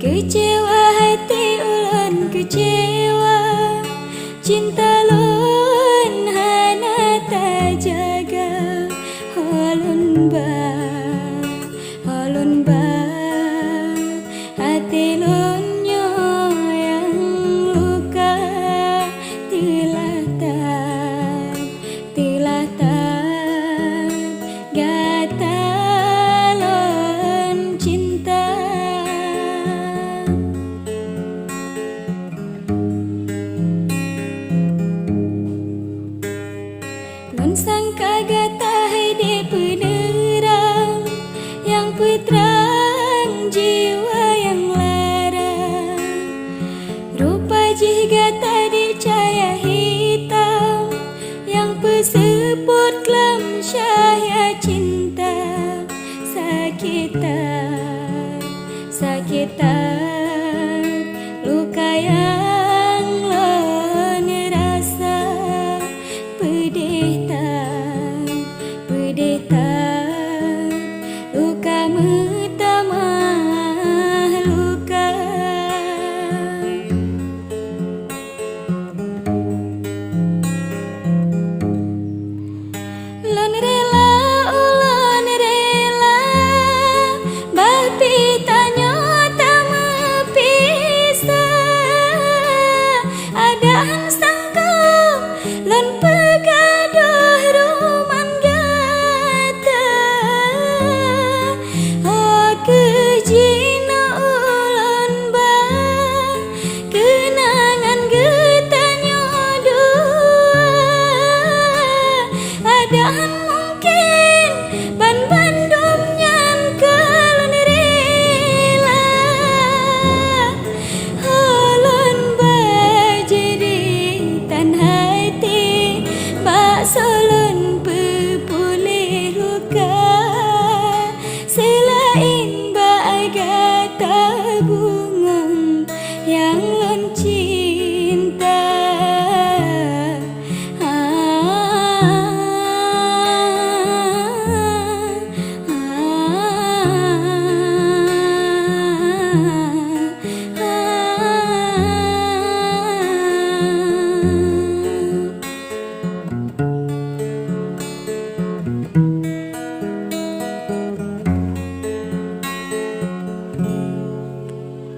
Kecewa hati ulun kecewa, cinta lun hana tak jaga. Holun ba hati lun nyo yang luka. Tilatan gata lun cinta. Lun sangka gata hidi penerang yang putrang jiwa yang lara. Rupa jih gata di cahaya hitam yang peseput kelam cahaya cinta. Sakitan luka yang lon rasa. Pedih luka metamah luka. Lon rela ulun rela bapi tanyo tama pisah. Adaan sangkau lon pegaduh ruman gata. Oh keji